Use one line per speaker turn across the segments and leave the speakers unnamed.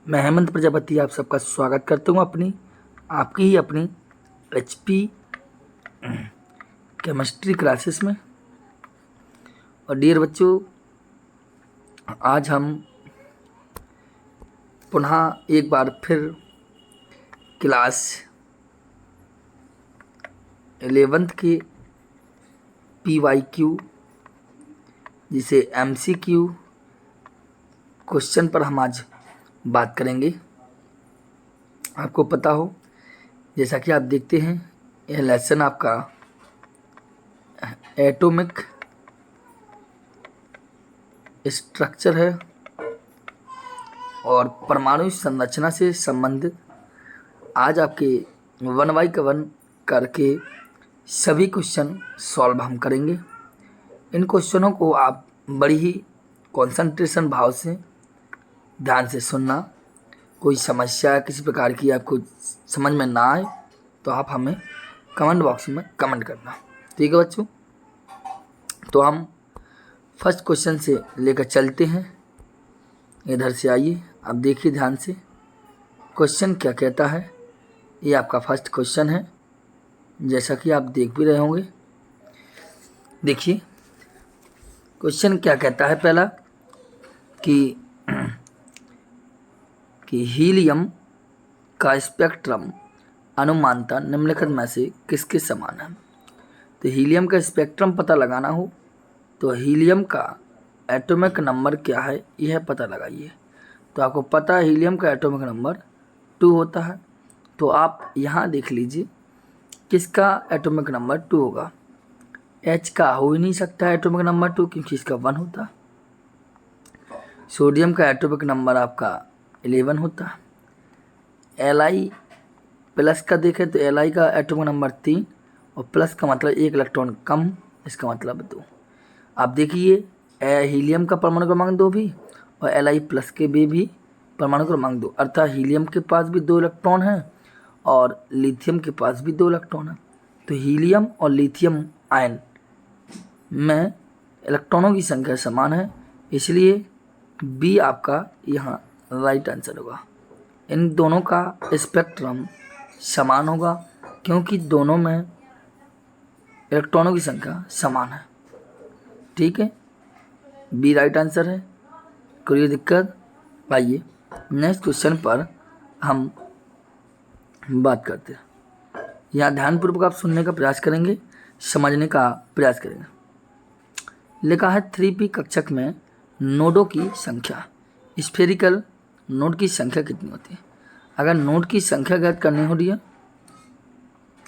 मैं हेमंत प्रजापति आप सबका स्वागत करता हूँ आपकी ही अपनी एचपी केमिस्ट्री क्लासेस में। और डियर बच्चों, आज हम पुनः एक बार फिर क्लास 11th के PYQ जिसे MCQ क्वेश्चन पर हम आज बात करेंगे। आपको पता हो, जैसा कि आप देखते हैं, यह लेसन आपका एटॉमिक स्ट्रक्चर है और परमाणु संरचना से संबंधित आज आपके 1 बाई 1 करके सभी क्वेश्चन सॉल्व हम करेंगे। इन क्वेश्चनों को आप बड़ी ही कंसंट्रेशन भाव से ध्यान से सुनना। कोई समस्या किसी प्रकार की आपको समझ में ना आए तो आप हमें कमेंट बॉक्स में कमेंट करना, ठीक है बच्चों। तो हम फर्स्ट क्वेश्चन से लेकर चलते हैं। इधर से आइए, आप देखिए ध्यान से क्वेश्चन क्या कहता है। ये आपका फर्स्ट क्वेश्चन है, जैसा कि आप देख भी रहे होंगे। देखिए क्वेश्चन क्या कहता है। पहला कि हीलियम का स्पेक्ट्रम अनुमानतः निम्नलिखित में से किसके समान है। तो हीलियम का स्पेक्ट्रम पता लगाना हो तो हीलियम का एटॉमिक नंबर क्या है यह पता लगाइए। तो आपको पता है हीलियम का एटॉमिक नंबर 2 होता है। तो आप यहाँ देख लीजिए किसका एटॉमिक नंबर 2 होगा। H का हो ही नहीं सकता एटॉमिक नंबर 2, क्योंकि इसका 1 होता। सोडियम का एटॉमिक नंबर आपका 11 होता है। Li प्लस का देखें तो Li का एटॉमिक नंबर 3 और प्लस का मतलब 1 इलेक्ट्रॉन कम, इसका मतलब 2। आप देखिए हीलियम का परमाणु क्रमांक 2 भी और Li प्लस के भी परमाणु क्रमांक 2, अर्थात हीलियम के पास भी 2 इलेक्ट्रॉन हैं और लिथियम के पास भी 2 इलेक्ट्रॉन हैं। तो हीलियम और लिथियम आयन में इलेक्ट्रॉनों की संख्या समान है, इसलिए बी आपका यहाँ राइट आंसर होगा। इन दोनों का स्पेक्ट्रम समान होगा क्योंकि दोनों में इलेक्ट्रॉनों की संख्या समान है, ठीक है। बी राइट आंसर है, कोई दिक्कत। आइए नेक्स्ट क्वेश्चन पर हम बात करते हैं। यहाँ ध्यानपूर्वक आप सुनने का प्रयास करेंगे, समझने का प्रयास करेंगे। लिखा है 3p कक्षक में नोडों की संख्या, स्फेरिकल नोड की संख्या कितनी होती है। अगर नोड की संख्या ज्ञात करनी हो रही है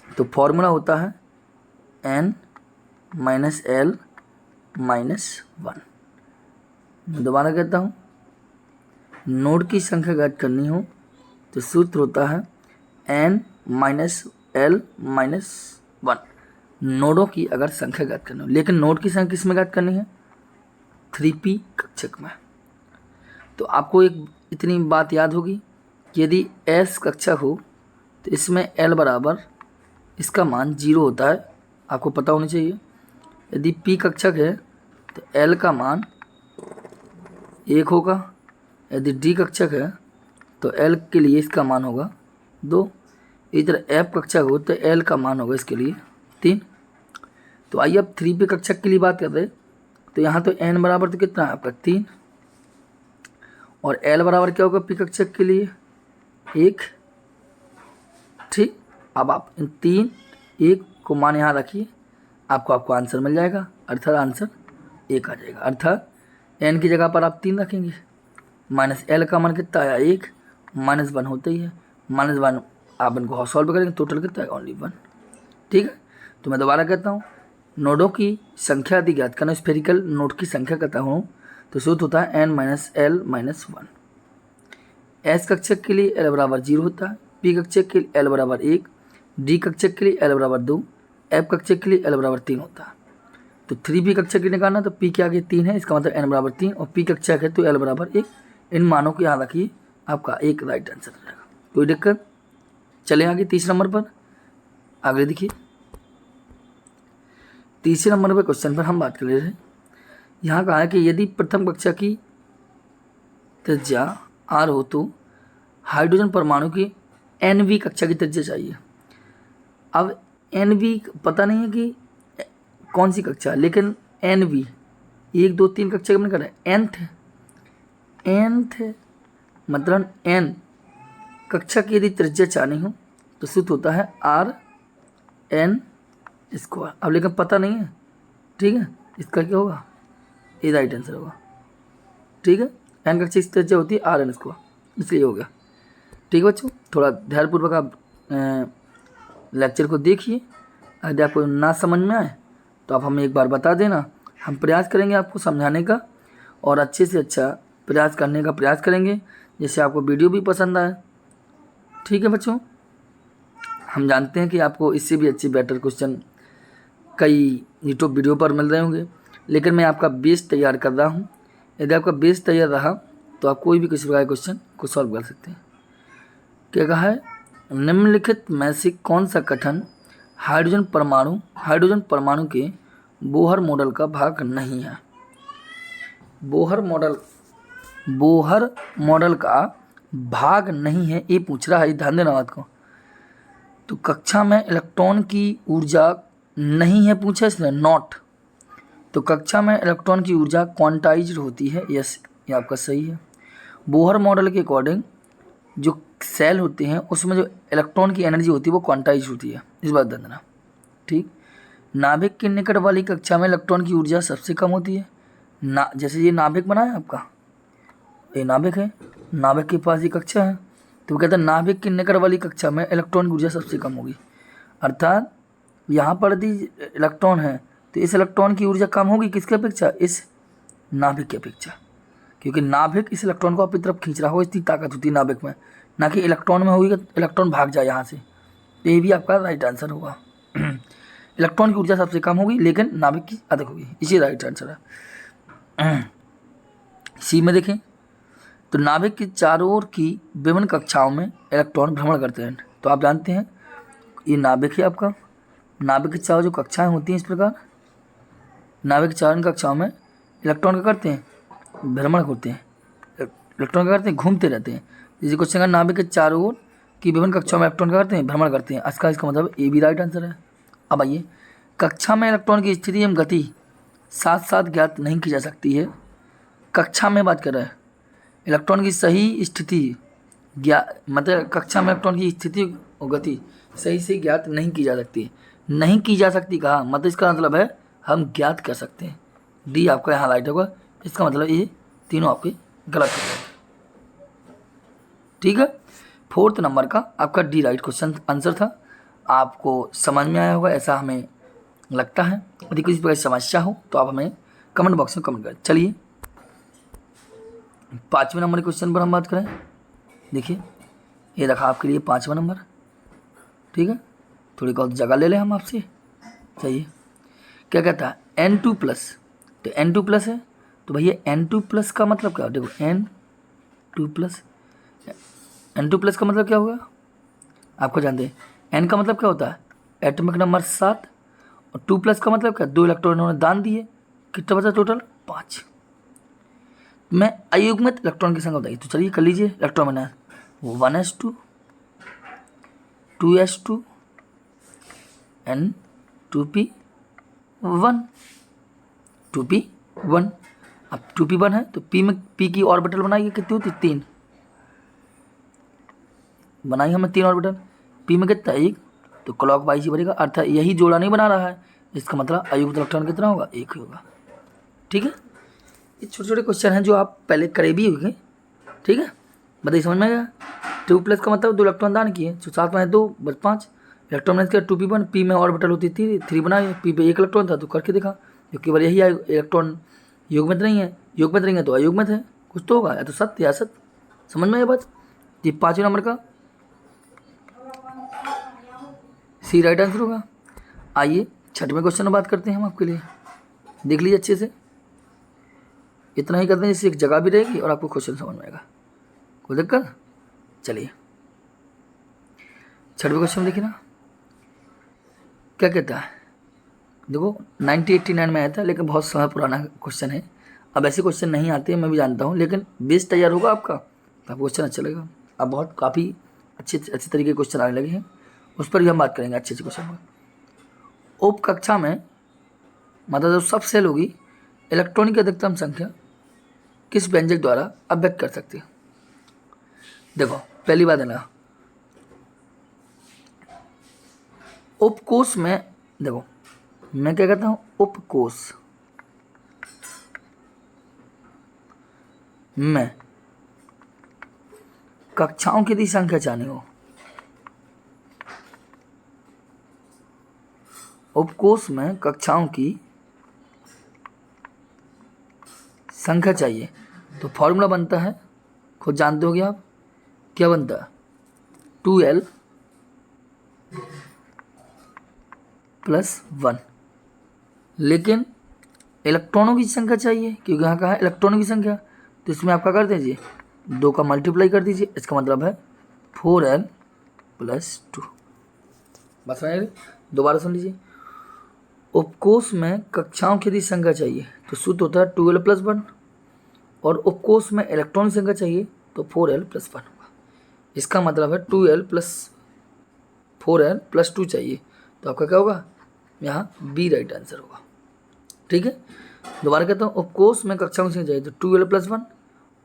तो फॉर्मूला होता है n माइनस l माइनस 1। मैं दोबारा कहता हूँ, नोड की संख्या ज्ञात करनी हो तो सूत्र होता है n माइनस l माइनस 1। नोडों की अगर संख्या ज्ञात करनी हो, लेकिन नोड की संख्या किस में ज्ञात करनी है, 3p कक्षक में। तो आपको एक इतनी बात याद होगी कि यदि s कक्षक हो तो इसमें l बराबर इसका मान 0 होता है, आपको पता होना चाहिए। यदि p कक्षक है तो l का मान 1 होगा। यदि d कक्षक है तो l के लिए इसका मान होगा 2। इधर f कक्षक हो तो l का मान होगा इसके लिए 3। तो आइए अब 3p कक्षक के लिए बात कर रहे हैं। तो यहाँ तो n बराबर तो कितना है आपका 3 और l बराबर क्या होगा p कक्षक के लिए 1, ठीक। अब आप इन 3 1 को मान यहाँ रखिए, आपको आंसर मिल जाएगा, अर्थात आंसर 1 आ जाएगा। अर्थात n की जगह पर आप 3 रखेंगे, माइनस l का मान कितना आया 1, माइनस 1 होता ही है, माइनस 1 आप इनको सॉल्व करेंगे, टोटल कितना है ओनली 1, ठीक है। तो मैं दोबारा कहता हूँ, नोडों की संख्या यदि ज्ञात करना, स्फेरिकल नोड की संख्या कहता हूँ तो सूत्र होता है n minus l minus 1। s कक्षक के लिए l बराबर 0 होता है, p कक्षक के लिए l बराबर 1, d कक्षक के लिए l बराबर 2, f कक्षक के लिए l बराबर 3 होता है। तो 3p कक्षक के निकालना तो p के आगे 3 है, इसका मतलब n बराबर 3 और p कक्षक है तो l बराबर 1। इन मानों को यहाँ रखिए, आपका 1 राइट आंसर हो जाएगा। कोई दिक्कत। चले आगे तीसरे नंबर पर। आगे देखिए तीसरे नंबर पर क्वेश्चन पर हम बात कर रहे हैं। यहाँ कहा है कि यदि प्रथम कक्षा की त्रिज्या r हो तो हाइड्रोजन परमाणु की NV कक्षा की त्रिज्या चाहिए। अब NV पता नहीं है कि कौन सी कक्षा, लेकिन NV 1 2 3 कक्षा का मैंने करा nth मतलब n कक्षा की यदि त्रिज्या चाहनी हो तो सूत्र होता है RN²। अब लेकिन पता नहीं है, ठीक है, इसका क्या होगा, ये राइट आंसर होगा। ठीक है, n कक्षा की त्रिज्या होती है RN², इसलिए हो गया। ठीक है बच्चों, थोड़ा ध्यानपूर्वक आप लेक्चर को देखिए। यदि आपको ना समझ में आए तो आप हमें एक बार बता देना, हम प्रयास करेंगे आपको समझाने का और अच्छे से अच्छा प्रयास करने का प्रयास करेंगे, जिससे आपको वीडियो भी पसंद आए। ठीक है बच्चों, हम जानते हैं कि आपको इससे भी अच्छे बेटर क्वेश्चन कई यूट्यूब वीडियो पर मिल रहे होंगे, लेकिन मैं आपका बेस तैयार कर रहा हूँ। यदि आपका बेस तैयार रहा तो आप कोई भी किसी प्रकार के क्वेश्चन को सॉल्व कर सकते हैं। क्या कहा है, निम्नलिखित में से कौन सा कथन हाइड्रोजन परमाणु के बोहर मॉडल का भाग नहीं है। बोहर मॉडल का भाग नहीं है, ये पूछ रहा है, ध्यान देना बात को। तो कक्षा में इलेक्ट्रॉन की ऊर्जा नहीं है पूछा इसने, नॉट। तो कक्षा में इलेक्ट्रॉन की ऊर्जा क्वांटाइज्ड होती है, यस, ये आपका सही है। बोहर मॉडल के अकॉर्डिंग जो सेल होते हैं उसमें जो इलेक्ट्रॉन की एनर्जी होती है वो क्वांटाइज्ड होती है, इस बात ध्यान देना। ठीक, नाभिक के निकट वाली कक्षा में इलेक्ट्रॉन की ऊर्जा सबसे कम होती है। ना, जैसे ये नाभिक बना है आपका, ये नाभिक है, नाभिक के पास ये कक्षा है, तो वो कहते हैं नाभिक के निकट वाली कक्षा में इलेक्ट्रॉन की ऊर्जा सबसे कम होगी। अर्थात यहाँ पर यदि इलेक्ट्रॉन है तो इस इलेक्ट्रॉन की ऊर्जा कम होगी किसके अपेक्षा, इस नाभिक की अपेक्षा, क्योंकि नाभिक इस इलेक्ट्रॉन को अपनी तरफ खींच रहा हो, इतनी ताकत होती है नाभिक में, ना कि इलेक्ट्रॉन में होगी इलेक्ट्रॉन भाग जाए यहाँ से। तो ये भी आपका राइट आंसर होगा। इलेक्ट्रॉन की ऊर्जा सबसे कम होगी लेकिन नाभिक की अधिक होगी, इसी राइट आंसर है। सी में देखें तो नाभिक के चारों ओर की विभिन्न कक्षाओं में इलेक्ट्रॉन भ्रमण करते हैं। तो आप जानते हैं ये नाभिक है आपका, नाभिक के चारों जो कक्षाएं होती हैं इस प्रकार, नाभिक के चारों कक्षाओं में इलेक्ट्रॉन क्या करते हैं, भ्रमण होते हैं, इलेक्ट्रॉन क्या करते हैं, घूमते रहते हैं। जैसे क्वेश्चन का नाभिक के चारों ओर की विभिन्न कक्षाओं में इलेक्ट्रॉन क्या करते हैं, भ्रमण करते हैं, इसका मतलब ए भी राइट आंसर है। अब आइए, कक्षा में इलेक्ट्रॉन की स्थिति एवं गति साथ साथ ज्ञात नहीं की जा सकती है। कक्षा में बात कर रहा है, इलेक्ट्रॉन की सही स्थिति मतलब कक्षा में इलेक्ट्रॉन की स्थिति और गति सही से ज्ञात नहीं की जा सकती। नहीं की जा सकती कहा, मतलब इसका मतलब है हम ज्ञात कर सकते हैं। डी आपका यहाँ राइट होगा, इसका मतलब ये तीनों आपके गलत हो। ठीक है, 4th नंबर का आपका डी राइट क्वेश्चन आंसर था। आपको समझ में आया होगा ऐसा हमें लगता है। यदि किसी प्रकार की समस्या हो तो आप हमें कमेंट बॉक्स में कमेंट करें। चलिए 5वें नंबर के क्वेश्चन पर हम बात करें। देखिए ये रखा आपके लिए 5वां नंबर। ठीक है, थोड़ी बहुत जगह ले लें हम आपसे। चाहिए क्या कहता है, N2+, तो N2+ है तो भैया N2+ का मतलब क्या, देखो N2+ का मतलब क्या होगा आपको जानते हैं। N का मतलब क्या होता है, एटॉमिक नंबर 7, और 2+ का मतलब क्या, 2 इलेक्ट्रॉन इन्होंने दान दिए, कितना बचा टोटल 5। मैं अयुग्मित इलेक्ट्रॉन की संख्या बताइए, तो चलिए कर लीजिए। इलेक्ट्रॉन बना 1s2 2s2 and 2p1 2p1। अब 2p1 है तो p में p की ऑर्बिटल बनाइए, कितनी होती, 3 बनाई हमने 3 ऑर्बिटल। p में कितना 1, तो क्लॉक वाइज ही बढ़ेगा, अर्थात यही जोड़ा नहीं बना रहा है, इसका मतलब अयुग्मित इलेक्ट्रॉन कितना होगा, 1 ही होगा। ठीक है, ये छोटे छोटे क्वेश्चन हैं जो आप पहले करे भी होंगे। ठीक है, बताइए समझ में आएगा। 2+ का मतलब 2 इलेक्ट्रॉन दान किए, तो 7 में 2 बस 5 इलेक्ट्रॉन में 2p1, p में ऑर्बिटल होती थी 3 बनाए, p पे 1 इलेक्ट्रॉन था तो करके देखा, जो केवल यही इलेक्ट्रॉन युग्मित नहीं है तो अयुग्मित है, कुछ तो होगा, या तो सत्य या असत। समझ में आया बात। ये 5वें नंबर का सी राइट आंसर होगा। आइए 6वें क्वेश्चन में बात करते हैं हम आपके लिए, देख लीजिए अच्छे से। इतना ही करते हैं जिससे एक जगह भी रहेगी और आपको क्वेश्चन समझ में आएगा, कोई दिक्कत। चलिए 6वें क्वेश्चन में देखिए ना क्या कहता है। देखो 1989 में आया था, लेकिन बहुत समय पुराना क्वेश्चन है। अब ऐसे क्वेश्चन नहीं आते, मैं भी जानता हूँ, लेकिन बेस तैयार होगा आपका तो आपको क्वेश्चन अच्छा लगेगा। अब बहुत काफ़ी अच्छे तरीके के क्वेश्चन आने लगे हैं, उस पर भी हम बात करेंगे अच्छे क्वेश्चन पर। उप कक्षा में मतलब जो सब सेल होगी, इलेक्ट्रॉन की अधिकतम संख्या किस व्यंजक द्वारा अभिव्यक्त कर सकते हैं। देखो पहली बात है ना, उपकोष में, देखो मैं क्या कहता हूँ, उपकोष में कक्षाओं की यदि संख्या चाहनी हो, उपकोष में कक्षाओं की संख्या चाहिए तो फॉर्मूला बनता है, खुद जानते होगे आप, क्या बनता है, 2l + 1। लेकिन इलेक्ट्रॉनों की संख्या चाहिए, क्योंकि यहाँ कहा है इलेक्ट्रॉनों की संख्या, तो इसमें आपका कर दीजिए 2 का मल्टीप्लाई कर दीजिए, इसका मतलब है 4l + 2। बस समझ, दोबारा सुन लीजिए। उपकोष में कक्षाओं की यदि संख्या चाहिए तो सूत्र होता है 2l + 1, और उपकोष में इलेक्ट्रॉन की संख्या चाहिए तो 4l + 1 होगा। इसका मतलब है 2l + 4l + 2 चाहिए, तो आपका क्या होगा, यहाँ बी राइट आंसर होगा। ठीक है, दोबारा कहता हूँ, उपकोष में कक्षाओं की संख्या चाहिए तो 2l + 1,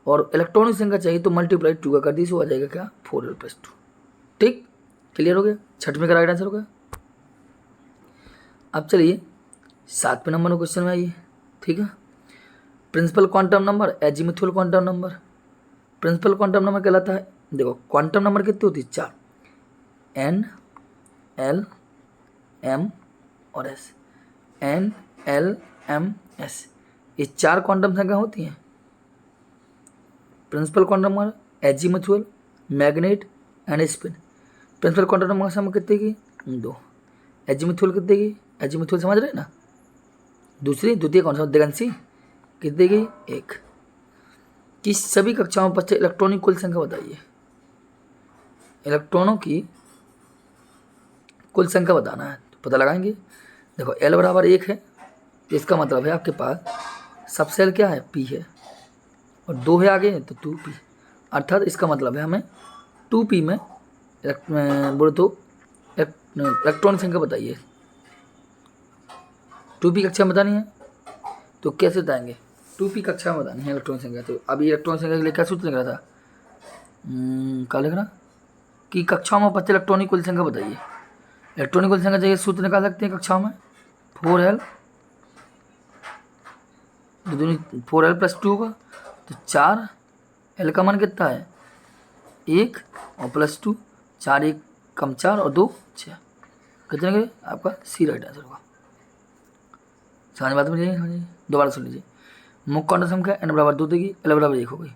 और इलेक्ट्रॉन की संख्या चाहिए तो मल्टीप्लाई 2 का कर दीजिए, हो जाएगा क्या, 4l + 2। ठीक, क्लियर हो गया, छठवें का राइट आंसर हो गया। अब चलिए 7वें नंबर में क्वेश्चन में आइए। ठीक है, principal quantum number, azimuthal quantum number. Principal quantum number कहलाता है, देखो क्वांटम नंबर कितनी होती है, 4, n l m और s, n l m s, ये 4 क्वांटम संख्या होती हैं। Principal quantum number, azimuthal, magnet and spin. Principal quantum number समय कितने की, 2। एजीमुथल कितने की, एजीमुथल समझ रहे हैं ना, दूसरी द्वितीय कौन सा, दिगंशी, कितने की, 1। कि सभी कक्षाओं में 25 इलेक्ट्रॉनों की कुल संख्या बताइए। इलेक्ट्रॉनों की कुल संख्या बताना है, तो पता लगाएंगे। देखो l = 1 है, तो इसका मतलब है आपके पास सब सेल क्या है, p है, और 2 है आगे तो 2p, अर्थात इसका मतलब है हमें 2p में बोले तो इलेक्ट्रॉन संख्या बताइए। 2p कक्षा में बतानी है, तो कैसे बताएंगे, 2p कक्षा में बतानी है इलेक्ट्रॉन संख्या। तो अभी इलेक्ट्रॉन संख्या के लिए क्या सूत्र लिख रहा था, क्या लिख रहा कि कक्षाओं में 25 इलेक्ट्रॉनिक कुल संख्या बताइए। इलेक्ट्रॉनिक कुल संख्या चाहिए, सूत्र निकाल सकते हैं कक्षाओं में, 4l + 2 होगा, तो 4, l का मान कितना है, 1 और +2, 4 1 कम 4 और 2 6, कितने गए, आपका सी राइट आंसर होगा। समझ बात में, दोबारा सुन लीजिए। मुख्य क्वांटम संख्या n = 2 देगी, l = 1 हो गई,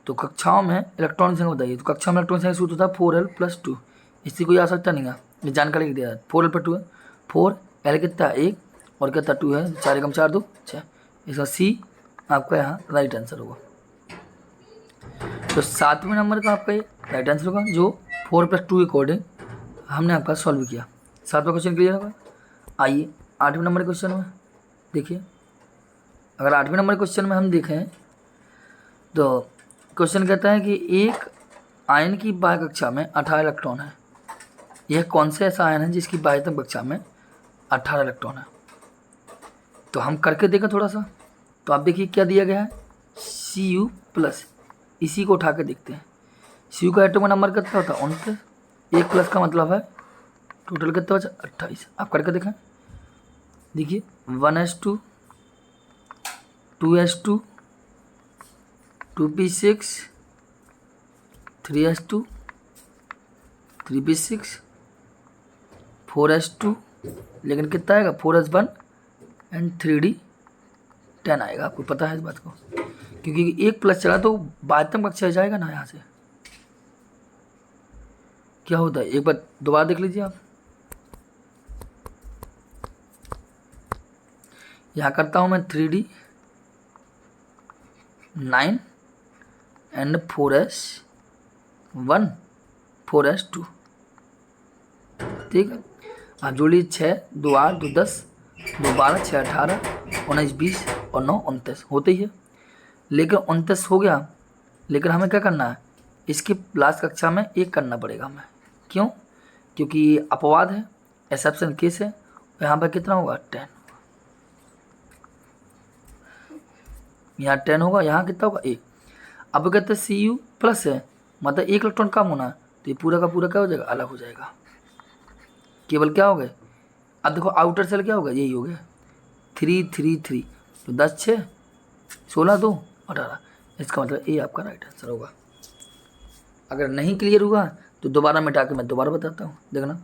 तो कक्षाओं में इलेक्ट्रॉन संख्या बताइए। तो कक्षा में इलेक्ट्रॉन संख्या सूत्र होता है 4l + 2, इससे कोई आवश्यकता नहीं है, ये जानकारी लिख दिया है। 4l + 2 है, 4, l कितना है 1 और कितना 2 है, 4 1 4 2 6, इसका सी आपका यहाँ राइट आंसर होगा। तो 7वें नंबर का आपका ये राइट आंसर होगा, जो 4 + 2 के अकॉर्डिंग हमने आपका सॉल्व किया। 7वां क्वेश्चन क्लियर होगा। आइए 8वें नंबर क्वेश्चन में देखिए। अगर 8वें नंबर क्वेश्चन में हम देखें तो क्वेश्चन कहता है कि एक आयन की बाह्य कक्षा में 18 इलेक्ट्रॉन है। यह कौन सा ऐसा आयन है जिसकी बाह्यतम कक्षा में 18 इलेक्ट्रॉन है। तो हम करके देखें थोड़ा सा। तो आप देखिए क्या दिया गया है, Cu+, इसी को उठा के देखते हैं। Cu का एटॉमिक नंबर कितना होता है, 29। 1 प्लस का मतलब है टोटल कितना बचा, 28। आप करके देखें, देखिए 1s2 2s2 2p6 3s2 3p6 4s2, लेकिन कितना आएगा 4s1 एंड 3d10 आएगा। आपको पता है इस बात को, क्योंकि 1 प्लस चला तो बाह्यतम कक्षा जाएगा ना। यहाँ से क्या होता है, एक बार दोबारा देख लीजिए आप। यहाँ करता हूँ मैं 3d 9 एंड 4s1 4s2, ठीक है। आप जोड़िए 6 2 8 2 10 2 12 6 18 19 20 और 9 29 होते ही है। लेकिन 29 हो गया, लेकिन हमें क्या करना है, इसकी लास्ट कक्षा में एक करना पड़ेगा हमें। क्यों? क्योंकि अपवाद है, एक्सेप्शन केस है। यहाँ पर कितना होगा 10, यहाँ 10 होगा, यहाँ कितना होगा 1। अब कहते हैं Cu प्लस है, मतलब 1 इलेक्ट्रॉन कम होना है, तो ये पूरा का पूरा क्या हो जाएगा, अलग हो जाएगा। केवल क्या हो गए, अब देखो आउटर सेल क्या होगा, यही हो गया 3 3 3, तो 10 6 16 2 18। इसका मतलब ये आपका राइट आंसर होगा। अगर नहीं क्लियर हुआ तो दोबारा मिटा के मैं दोबारा बताता हूँ, देखना।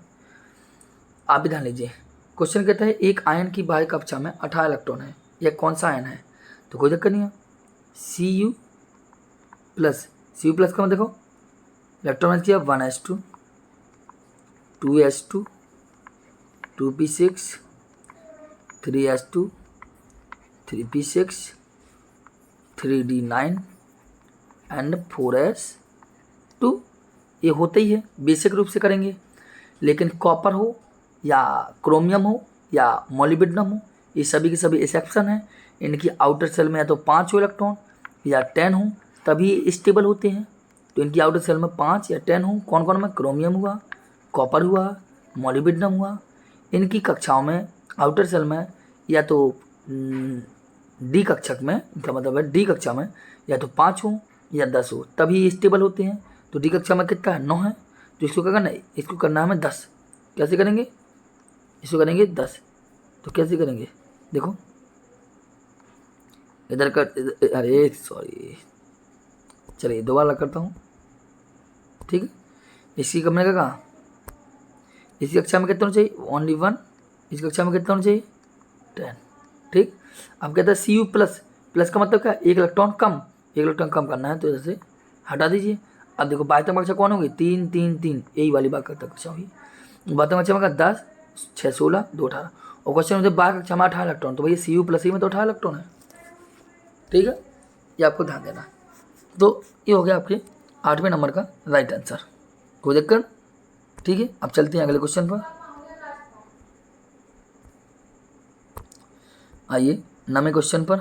आप भी ध्यान लीजिए। क्वेश्चन कहता है एक आयन की बाह्य कक्षा में 18 इलेक्ट्रॉन है, यह कौन सा आयन है? तो कोई दिक्कत नहीं है, Cu प्लस। Cu प्लस का मतलब देखो इलेक्ट्रॉन किया 1s2 2s2 2p6 3s2 3p6 3d9 and 4s2। ये होते ही है, बेसिक रूप से करेंगे। लेकिन कॉपर हो या क्रोमियम हो या मोलिब्डेनम हो, ये सभी के सभी एक्सेप्शन है। इनकी आउटर सेल में या तो 5 हो इलेक्ट्रॉन या 10 हो, तभी ये स्टेबल होते हैं। तो इनकी आउटर सेल में 5 या 10 हो। कौन कौन में? क्रोमियम हुआ, कॉपर हुआ, मोलिब्डेनम हुआ। इनकी कक्षाओं में आउटर सेल में या तो डी कक्षक में, इनका मतलब है डी कक्षा में या तो 5 हो या 10 हो, तभी ये स्टेबल होते हैं। तो डी कक्षा में कितना है, 9 है। तो इसको क्या करना है, इसको करना है हमें 10। कैसे करेंगे, इसको करेंगे 10। तो कैसे करेंगे, देखो इधर कर, अरे सॉरी, चलिए दोबारा करता हूँ, ठीक है। इसकी कमरे का कहाँ, इसी कक्षा में कितना होना चाहिए, ओनली 1। इस कक्षा में कितना होना चाहिए, 10, ठीक। अब कहता है Cu प्लस, प्लस का मतलब क्या, 1 इलेक्ट्रॉन कम, 1 इलेक्ट्रॉन कम करना है, तो जैसे हटा दीजिए। अब देखो बाह्यतम कक्षा कौन होगी, 3 3 3, यही वाली बाह्यतम कक्षा होगी। बाह्यतम कक्षा में 10 6 16 2 18, और क्वेश्चन मुझे बाह्य कक्षा में 18 इलेक्ट्रॉन, तो भैया Cu प्लस ही में तो 18 इलेक्ट्रॉन है, ठीक है। ये आपको ध्यान देना। तो ये हो गया आपके 8वें नंबर का राइट आंसर। कोई दिक्कत, ठीक है। अब चलते हैं अगले क्वेश्चन पर। आइए 9वें क्वेश्चन पर,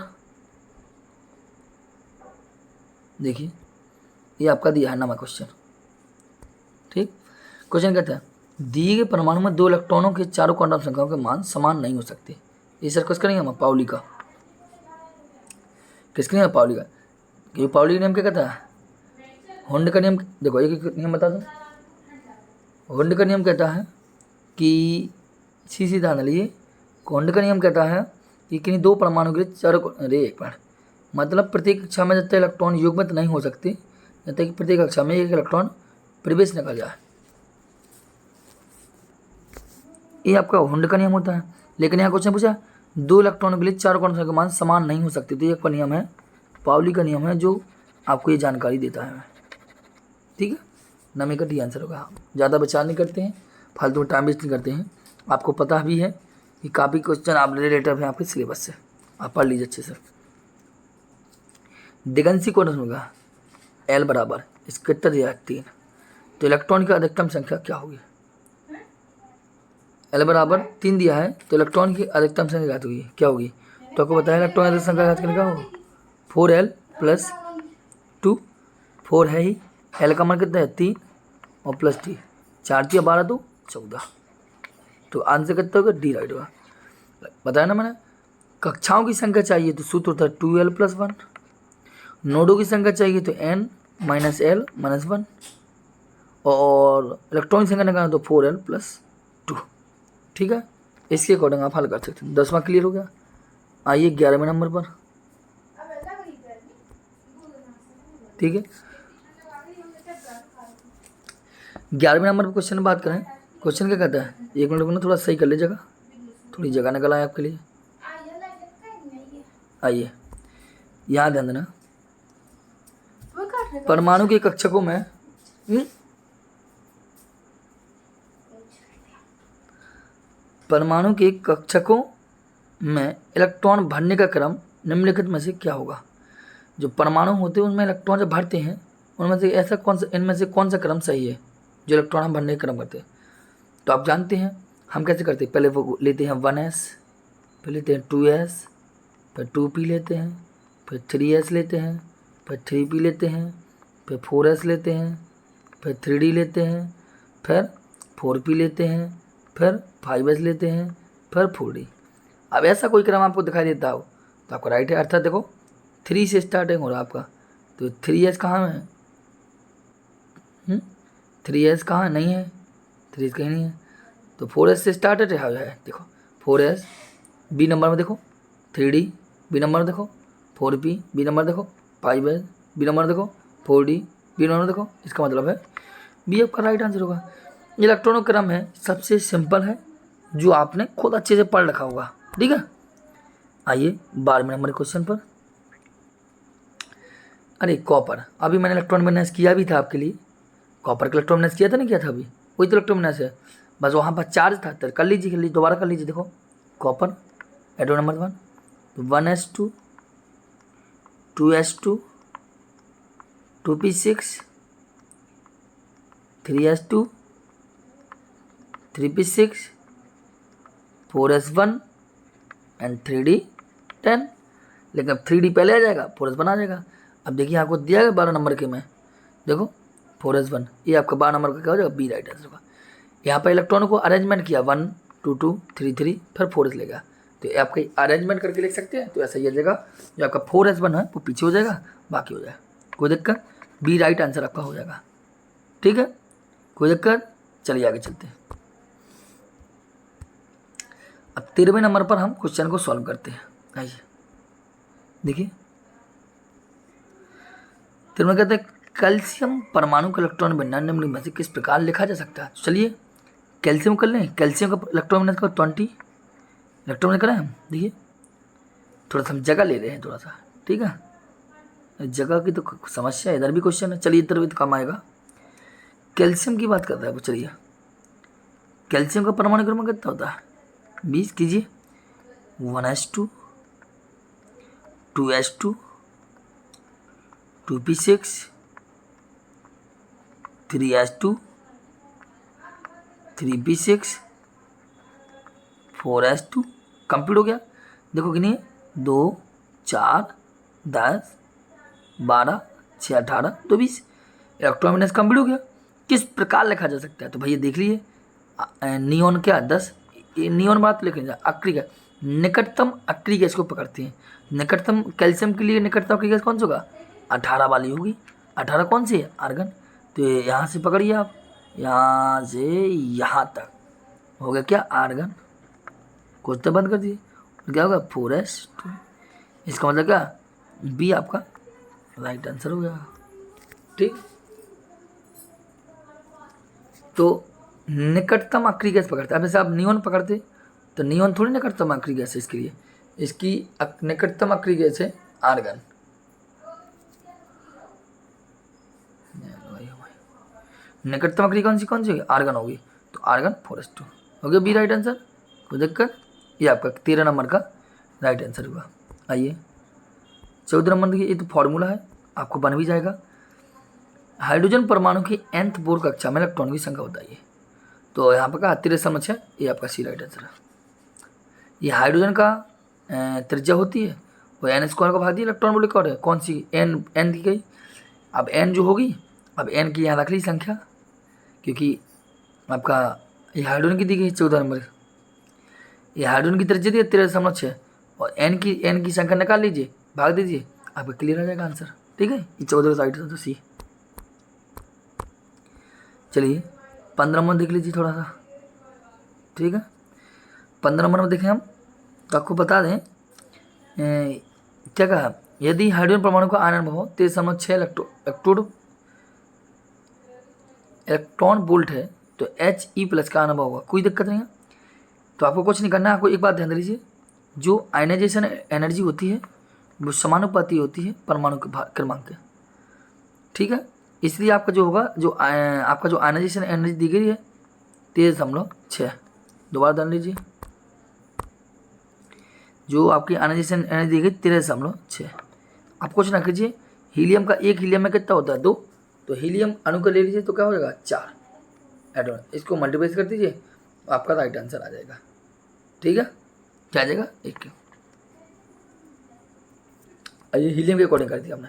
देखिए ये आपका दिया है 9वां क्वेश्चन, ठीक। क्वेश्चन कहता है दिए गए परमाणु में 2 इलेक्ट्रॉनों के चारों क्वांटम संख्याओं के मान समान नहीं हो सकते। ये सर्कस करेंगे हम पाउली का, किसके नियम, पाउली का। ये पाउली का नियम क्या कहता है, हुंड का नियम। देखो एक नियम बता दो। हुंड का नियम कहता है कि सीधी ध्यान लिए, हुंड का नियम कहता है कि किन्हीं 2 परमाणु के लिए चारों, अरे एक बार, मतलब प्रत्येक कक्षा में जब तक इलेक्ट्रॉन युग्मित नहीं हो सकते, जब तक प्रत्येक कक्षा में 1 इलेक्ट्रॉन प्रवेश न कर जाए, ये आपका हुंड का नियम होता है। लेकिन यहाँ क्वेश्चन पूछा 2 इलेक्ट्रॉनों के लिए चारों क्वांटम संख्या के मान समान नहीं हो सकते, तो ये आपका नियम है, पाउली का नियम है, जो आपको ये जानकारी देता है, ठीक है। 9वें का डी आंसर होगा। ज़्यादा विचार नहीं करते हैं, फालतू में टाइम वेस्ट नहीं करते हैं। आपको पता भी है कि काफ़ी क्वेश्चन आप रिलेटेड हैं आपके सिलेबस से, आप पढ़ लीजिए अच्छे से। दिगंशी क्वांटम होगा L बराबर, इसका कितना दिया है 3, तो इलेक्ट्रॉन की अधिकतम संख्या क्या होगी, L बराबर 3 दिया है, तो इलेक्ट्रॉन की अधिकतम संख्या क्या होगी, तो आपको बताया इलेक्ट्रॉन की अधिकतम संख्या याद करने का होगा 4L प्लस 2, 4 है ही, L का मान कितना है 3 और प्लस T, 4 3 12 2 14, तो आंसर कितना होगा, डी राइट होगा। बताया ना मैंने, कक्षाओं की संख्या चाहिए तो सूत्र होता है 2L प्लस 1, नोडों की संख्या चाहिए तो N माइनस L माइनस 1, और इलेक्ट्रॉन की संख्या निकालना तो 4L प्लस 2, ठीक है। इसके अकॉर्डिंग आप हल कर सकते हैं। 10वां क्लियर हो गया। आइए 11वें नंबर पर, ठीक है। 11वें नंबर पर क्वेश्चन बात करें। क्वेश्चन क्या कहता है, 1 मिनट को ना थोड़ा सही कर ले जगह, थोड़ी जगह निकल आए आपके लिए। आइए यहाँ ध्यान देना, परमाणु के कक्षकों में परमाणु के कक्षकों में इलेक्ट्रॉन भरने का क्रम निम्नलिखित में से क्या होगा। जो परमाणु होते हैं उनमें इलेक्ट्रॉन जब भरते हैं, उनमें से ऐसा कौन सा, इनमें से कौन सा क्रम सही है जो इलेक्ट्रॉन हम भरने का क्रम करते हैं। तो आप जानते हैं हम कैसे करते हैं, पहले वो लेते हैं 1s, फिर लेते हैं 2s, फिर 2p लेते हैं, फिर 3s लेते हैं, फिर 3p लेते हैं, फिर 4s लेते हैं, फिर 3d लेते हैं, फिर 4p लेते हैं, फिर 5s लेते हैं, फिर 4d। अब ऐसा कोई क्रम आपको दिखाई देता हो तो आपका राइट है। अर्थात देखो 3 से स्टार्टिंग हो रहा है आपका, तो 3s कहाँ है? 3s कहाँ नहीं है, 3s कहीं नहीं है, तो 4s से स्टार्टेड है। देखो 4s बी नंबर में, देखो 3d बी नंबर में, देखो 4p बी नंबर, देखो 5s बी नंबर, देखो 4d बी नंबर, देखो। इसका मतलब है बी आपका राइट आंसर होगा। इलेक्ट्रॉनों क्रम है, सबसे सिंपल है, जो आपने खुद अच्छे से पढ़ रखा होगा। ठीक है, आइए 12वें नंबर क्वेश्चन पर। अरे कॉपर, अभी मैंने इलेक्ट्रॉन विन्यास किया भी था आपके लिए, कॉपर का इलेक्ट्रॉन विन्यास किया था, नहीं किया था अभी? वही तो इलेक्ट्रॉन विन्यास है, बस वहाँ पर चार्ज था। तो कर लीजिए, दोबारा कर लीजिए। देखो copper atom number 1, 1s2, 2s2, 2p6, 3s2, 3p6, 4s1 and 3d10। लेकिन अब 3d पहले आ जाएगा, 4s1 आ जाएगा। अब देखिए आपको दिया गया 12 नंबर के में, देखो 4s1, ये आपका 12 नंबर का क्या हो जाएगा? बी राइट आंसर होगा। यहाँ पर इलेक्ट्रॉनों को अरेंजमेंट किया 1 2 2 3 3, फिर 4s लेगा, तो ये आपके अरेंजमेंट करके लिख सकते हैं। तो ऐसा ही जगह जो आपका 4s1 है वो पीछे हो जाएगा, बाकी हो जाएगा, कोई दिक्कत, बी राइट आंसर आपका हो जाएगा। ठीक है, कोई दिक्कत, चलिए आगे चलते हैं। अब 13वें नंबर पर हम क्वेश्चन को सॉल्व करते हैं। आइए देखिए, 13वें कहते हैं कैल्शियम परमाणु का इलेक्ट्रॉन विन्यास निम्न में से किस प्रकार लिखा जा सकता है। चलिए कैल्शियम कर लें, कैल्शियम का इलेक्ट्रॉन विन्यास का 20 इलेक्ट्रॉन विन्यास करें हम। देखिए थोड़ा सा हम जगह ले रहे हैं थोड़ा सा, ठीक है, जगह की तो समस्या है, इधर भी क्वेश्चन है, चलिए इधर भी तो काम आएगा। कैल्शियम की बात करता है वो, चलिए कैल्शियम का परमाणु क्रमांक कितना होता है? 20 कीजिए, 1s2, 2s2, 2p6, 3s2, 3p6, 4s2। Complete हो गया। देखो कि नहीं, 2 4 10 12 6 18 तो 20, इलेक्ट्रॉन विन्यास कंप्लीट हो गया। किस प्रकार लिखा जा सकता है? तो भैया देख लीजिए, नियोन क्या 10, नियोन बात लिख लीजिए, अक्रिय गैस, निकटतम अक्रिय गैस को पकड़ते हैं। निकटतम कैल्शियम के लिए निकटतम अक्रिय गैस कौन सा होगा? 18 वाली होगी। 18 कौन सी है? आर्गन। तो यहाँ से पकड़िए आप, यहाँ से यहाँ तक हो गया क्या? आर्गन। क्वेश्चन बंद कर दिए, क्या होगा? 4s2। इसका मतलब क्या? बी आपका राइट आंसर हो गया। ठीक, तो निकटतम अक्रिय गैस पकड़ते। अब जैसे आप नियोन पकड़ते तो नियोन थोड़ी निकटतम अक्रिय गैस है, इसके लिए इसकी निकटतम अक्रिय गैस है आर्गन। निकटतम अक्रिय कौन सी होगी? आर्गन होगी, तो आर्गन 4s2 हो गया बी राइट आंसर। कोई दिक्कत, ये आपका 13 नंबर का राइट आंसर हुआ। आइए 14 नंबर देखिए, ये तो फॉर्मूला है, आपको बन भी जाएगा। हाइड्रोजन परमाणु की nth बोर कक्षा में इलेक्ट्रॉन की संख्या बताइए। तो यहाँ पर कहा 13.6, ये आपका सी राइट आंसर है। ये हाइड्रोजन का त्रिज्या होती है, वो n स्क्वायर का भाग दिया इलेक्ट्रॉन बोले कौन है, कौन सी? n दी गई। अब n जो होगी, अब n की यहाँ रख ली संख्या, क्योंकि आपका ये हाइड्रोजन की दी गई 14 नंबर, ये हाइड्रोजन की त्रिज्या दी है 13.6, और n की संख्या निकाल लीजिए, भाग दीजिए, आपका क्लियर आ जाएगा आंसर। ठीक है, ये 14 का राइट आंसर सी। चलिए 15 नंबर देख लीजिए थोड़ा सा। ठीक है, 15 नंबर में देखें हम, तो आपको बता दें क्या कहा, यदि हाइड्रोजन परमाणु का आयन भाव 13.6 इलेक्ट्रॉन वोल्ट है, तो He+ का आयन भाव होगा। कोई दिक्कत नहीं है, तो आपको कुछ नहीं करना है। आपको एक बात ध्यान दीजिए, जो आयनाइजेशन एनर्जी होती है वो समानुपाती होती है परमाणु के क्रमांक के। ठीक है, इसलिए आपका जो होगा, आपका जो आयनाइजेशन एनर्जी दी गई है 13.6, दोबारा ध्यान लीजिए, जो आपकी आयनाइजेशन एनर्जी दी गई 13.6। आप कुछ ना कीजिए, हीलियम का एक हीलियम में कितना होता है? 2, तो हीलियम अणु का ले लीजिए, तो क्या हो जाएगा? 4 एटॉम, इसको मल्टीप्लाई कर दीजिए, आपका राइट आंसर आ जाएगा। ठीक है, क्या आ जाएगा? 1। आइए हीलियम के अकॉर्डिंग कर दिया हमने।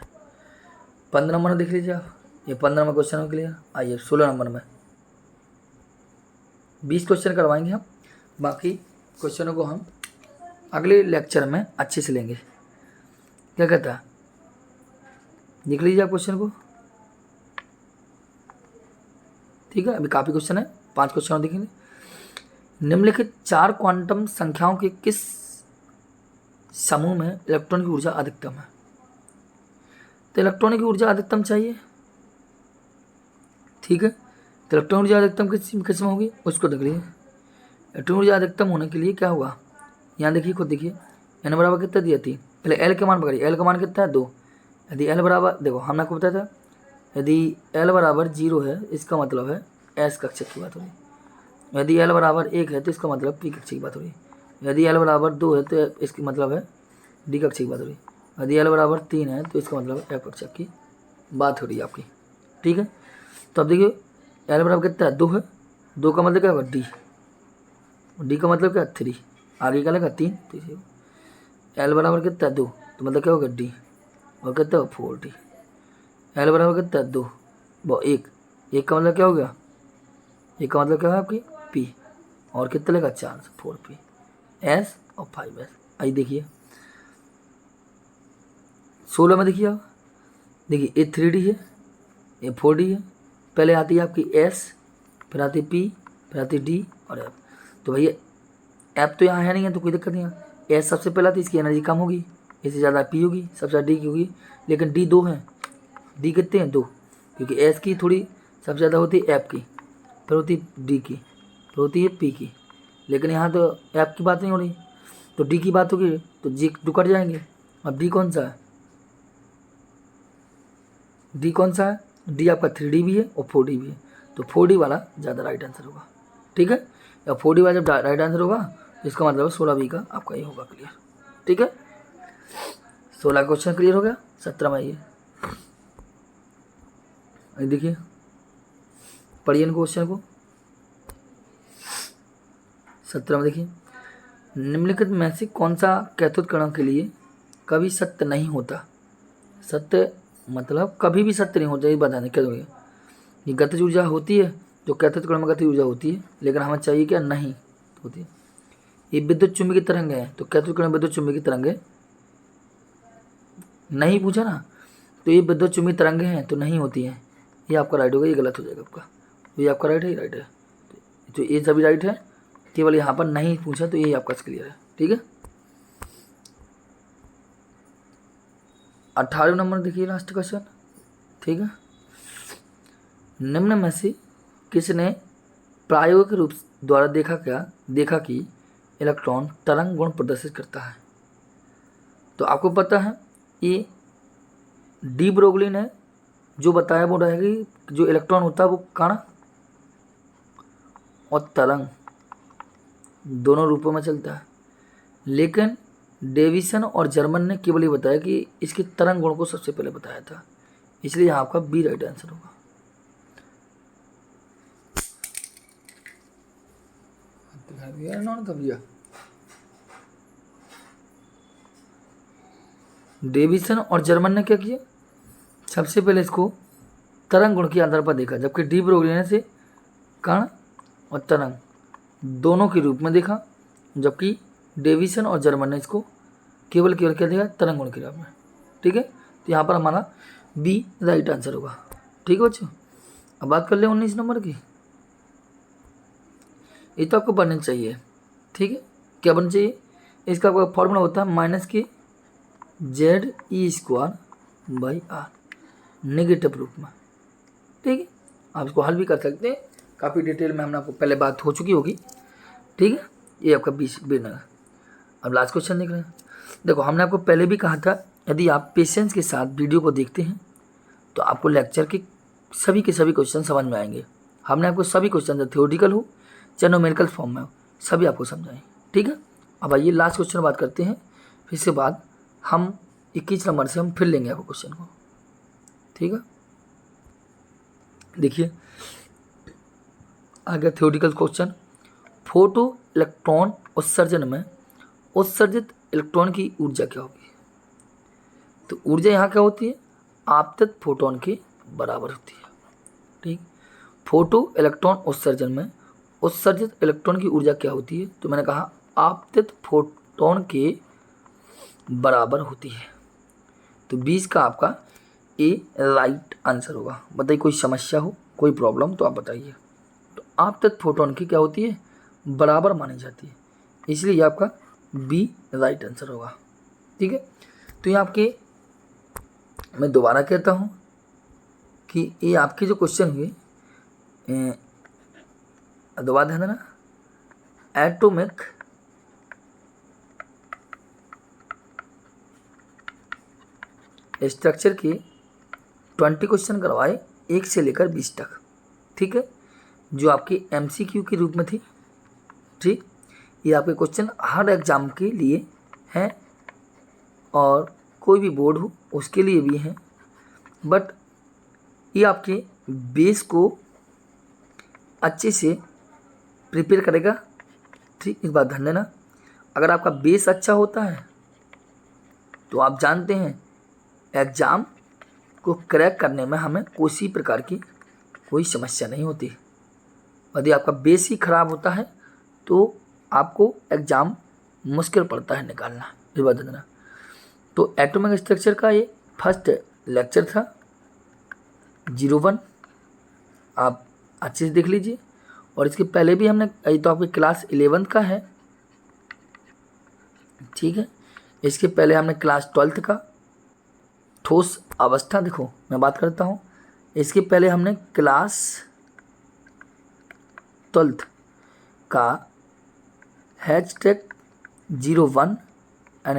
15 नंबर देख लीजिए आप, ये 15 में क्वेश्चन हो क्लियर। आइए 16 नंबर में 20 क्वेश्चन करवाएंगे हम, बाकी क्वेश्चनों को हम अगले लेक्चर में अच्छे से लेंगे। क्या कहता है, लिख लीजिए आप क्वेश्चन को, ठीक है। अभी काफ़ी क्वेश्चन है, 5 क्वेश्चन और देखेंगे। निम्नलिखित 4 क्वांटम संख्याओं के किस समूह में इलेक्ट्रॉन की ऊर्जा अधिकतम है। तो इलेक्ट्रॉन की ऊर्जा अधिकतम चाहिए, ठीक है। तो इलेक्ट्रॉन ऊर्जा अधिकतम किस में होगी उसको देख लीजिए। इलेक्ट्रॉन ऊर्जा अधिकतम होने के लिए क्या होगा, यहाँ देखिए, खुद देखिए, एन बराबर कितना दिया थी। पहले एल के मान पकड़िए, एल का मान कितना है 2। यदि एल बराबर, देखो हमने आपको बताया था, यदि एल बराबर 0 है इसका मतलब है एस कक्षक की बात हो रही। यदि एल बराबर 1 है तो इसका मतलब पी कक्षक की बात हो रही। यदि एल बराबर 2 है तो इसकी मतलब है डी कक्षक की बात हो रही। यदि एल बराबर 3 है तो इसका मतलब एफ कक्षक की बात हो रही है आपकी, ठीक है। तो अब देखिए एल बराबर कितना है 2 है, 2 का मतलब क्या होगा डी, डी का मतलब क्या 3, आगे क्या लगा 3, तो एल बराबर कितना है 2, तो मतलब क्या होगा डी, और कितना होगा 4D। एल बराबर कितना है 2, वो 1, 1 का मतलब क्या हो गया, 1 का मतलब क्या है आपकी पी, और कितना लगा 4, 4P, एस और 5S। आइए देखिए 16 में देखिए आप, देखिए ये 3D है, ये 4D है। पहले आती है आपकी एस, फिर आती पी, फिर आती डी और एफ। तो भैया एफ तो यहाँ है नहीं है तो कोई दिक्कत नहीं है। एस सबसे पहला तो इसकी एनर्जी कम होगी, इससे ज़्यादा पी होगी, सबसे ज़्यादा डी की होगी, लेकिन डी 2 है, डी कितने हैं 2, क्योंकि एस की थोड़ी सबसे ज़्यादा होती है एफ की, फिर होती है डी की, फिर होती है पी की, लेकिन यहाँ तो एफ की बात नहीं हो रही, तो डी की बात होगी, तो जी टू कट जाएंगे। अब डी कौन सा है, डी कौन सा है, डी आपका 3D भी है और 4D भी है, तो 4D वाला ज़्यादा राइट आंसर होगा, ठीक है। या 4D वाला जब राइट आंसर होगा तो इसका मतलब 16B का आपका ये होगा क्लियर, ठीक है। 16 क्वेश्चन क्लियर हो गया। 17 में ये देखिए, पढ़िए इन क्वेश्चन को। 17 में देखिए, निम्नलिखित में से कौन सा कैथोड कणों के लिए कभी सत्य नहीं होता। सत्य मतलब कभी भी सत्य नहीं होता, ये बताने क्या होगा। ये गतिज ऊर्जा होती है, जो कैथोड कण में गतिज ऊर्जा होती है, लेकिन हमें चाहिए क्या, नहीं होती है। ये विद्युत चुम्बकीय तरंग है, तो कैथोड कण विद्युत चुम्बकीय तरंग है, नहीं पूछा ना, तो ये विद्युत चुम्बकीय तरंगे हैं तो नहीं होती हैं, ये आपका राइट होगा, ये गलत हो जाएगा आपका। ये आपका राइट है, ये राइट है, तो ये सभी राइट है, केवल यहाँ पर नहीं पूछा, तो ये आपका क्लियर है, ठीक है। 18 नंबर देखिए लास्ट क्वेश्चन, ठीक है। निम्न में से किसने प्रायोगिक रूप द्वारा देखा कि इलेक्ट्रॉन तरंग गुण प्रदर्शित करता है। तो आपको पता है ये डी ब्रोगली ने जो बताया वो रहेगी, जो इलेक्ट्रॉन होता है वो कण और तरंग दोनों रूपों में चलता है, लेकिन डेविसन और जर्मन ने केवल ये बताया कि इसके तरंग गुण को सबसे पहले बताया था, इसलिए यहाँ आपका बी राइट आंसर होगा। डेविसन और जर्मन ने क्या किया, सबसे पहले इसको तरंग गुण के आधार पर देखा, जबकि डी ब्रोगली ने से कण और तरंग दोनों के रूप में देखा, जबकि डेविसन और जर्मन ने इसको केवल क्या देखा, तरंग गुण के रूप में, ठीक है। तो यहाँ पर हमारा बी राइट आंसर होगा, ठीक है बच्चों। अब बात कर ले 19 नंबर की, ये तो आपको पढ़ना चाहिए, ठीक है। क्या बनना चाहिए, इसका फॉर्मूला होता है -KZE² नेगेटिव रूप में, ठीक है। आप इसको हल भी कर सकते हैं, काफ़ी डिटेल में हमने आपको पहले बात हो चुकी होगी, ठीक है। ये आपका 20 नंबर। अब लास्ट क्वेश्चन देख रहे हैं। देखो हमने आपको पहले भी कहा था, यदि आप पेशेंस के साथ वीडियो को देखते हैं तो आपको लेक्चर के सभी क्वेश्चन समझ में आएंगे। हमने आपको सभी क्वेश्चन, थ्योरेटिकल हो चाहे न्यूमेरिकल फॉर्म में हो, सभी आपको समझाएं, ठीक है। अब आइए लास्ट क्वेश्चन बात करते हैं, फिर इसके बाद हम 21 नंबर से हम फिर लेंगे आपको क्वेश्चन को, ठीक है। देखिए आ गया थ्योरेटिकल क्वेश्चन, फोटो इलेक्ट्रॉन उत्सर्जन में उत्सर्जित इलेक्ट्रॉन की ऊर्जा क्या होगी। तो ऊर्जा यहाँ क्या होती है, आपतित फोटोन के बराबर होती है। ठीक, फोटो इलेक्ट्रॉन उत्सर्जन में उत्सर्जित इलेक्ट्रॉन की ऊर्जा क्या होती है? तो मैंने कहा आपतित फोटोन के बराबर होती है। तो 20 का आपका ए राइट आंसर होगा। बताइए कोई समस्या हो, कोई प्रॉब्लम तो आप बताइए। तो आपतित फोटोन की क्या होती है? बराबर मानी जाती है, इसलिए आपका बी राइट आंसर होगा। ठीक है, तो ये आपके, मैं दोबारा कहता हूँ कि ये आपके जो क्वेश्चन हुए, दोबारा ध्यान देना, एटॉमिक स्ट्रक्चर के 20 क्वेश्चन करवाए 1 से लेकर 20 तक। ठीक है, जो आपके MCQ के रूप में थी। ठीक, ये आपके क्वेश्चन हर एग्जाम के लिए हैं और कोई भी बोर्ड हो उसके लिए भी हैं, बट ये आपके बेस को अच्छे से प्रिपेयर करेगा। ठीक, इस बात ध्यान देना, अगर आपका बेस अच्छा होता है तो आप जानते हैं एग्ज़ाम को क्रैक करने में हमें किसी प्रकार की कोई समस्या नहीं होती। यदि आपका बेस ही खराब होता है तो आपको एग्ज़ाम मुश्किल पड़ता है निकालना, इस बात ध्यान देना। तो एटॉमिक स्ट्रक्चर का ये फर्स्ट लेक्चर था 01, आप अच्छे से देख लीजिए। और इसके पहले भी हमने, ये तो आपकी क्लास 11 का है। ठीक है, इसके पहले हमने क्लास 12 का ठोस अवस्था, देखो मैं बात करता हूँ, इसके पहले हमने क्लास 12 का #01 एंड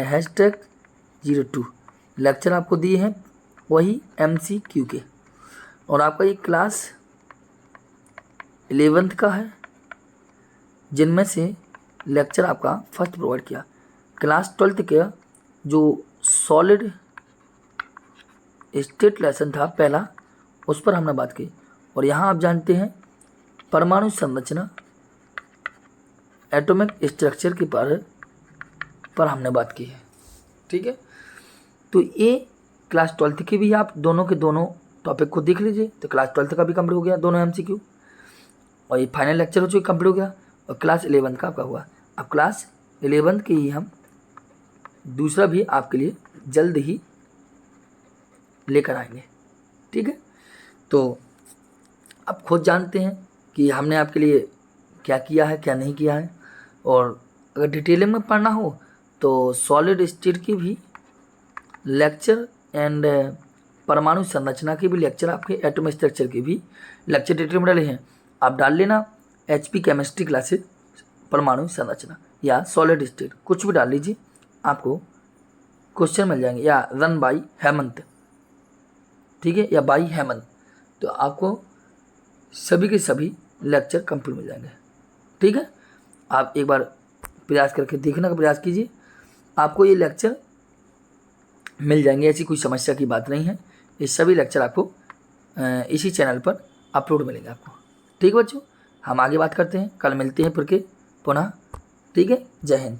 #02 लेक्चर आपको दिए हैं, वही MCQ के। और आपका ये क्लास 11th का है, जिनमें से लेक्चर आपका फर्स्ट प्रोवाइड किया। क्लास 12th का जो सॉलिड स्टेट लेसन था पहला, उस पर हमने बात की। और यहाँ आप जानते हैं परमाणु संरचना, एटॉमिक स्ट्रक्चर के पर हमने बात की है। ठीक है, तो ये क्लास 12th के भी आप दोनों के दोनों टॉपिक को देख लीजिए। तो क्लास 12th का भी कंप्लीट हो गया, दोनों MCQ, और ये फाइनल लेक्चर हो चुके कंप्लीट हो गया। और क्लास 11 का आपका हुआ। अब क्लास 11 के ही हम दूसरा भी आपके लिए जल्द ही लेकर आएंगे। ठीक है, तो आप खुद जानते हैं कि हमने आपके लिए क्या किया है, क्या नहीं किया है। और अगर डिटेलिंग में पढ़ना हो तो सॉलिड स्टेट की भी लेक्चर एंड परमाणु संरचना के भी लेक्चर, आपके एटॉमिक स्ट्रक्चर के भी लेक्चर डिटेल में डाले हैं। आप डाल लेना HP केमिस्ट्री क्लासेस परमाणु संरचना या सॉलिड स्टेट, कुछ भी डाल लीजिए, आपको क्वेश्चन मिल जाएंगे, या रन बाई हेमंत, ठीक है, या बाई हेमंत, तो आपको सभी के सभी लेक्चर कंप्लीट मिल जाएंगे। ठीक है, आप एक बार प्रयास करके देखने का प्रयास कीजिए, आपको ये लेक्चर मिल जाएंगे, ऐसी कोई समस्या की बात नहीं है। ये सभी लेक्चर आपको इसी चैनल पर अपलोड मिलेंगे आपको। ठीक है बच्चों, हम आगे बात करते हैं, कल मिलते हैं फिर के पुनः। ठीक है, जय हिंद।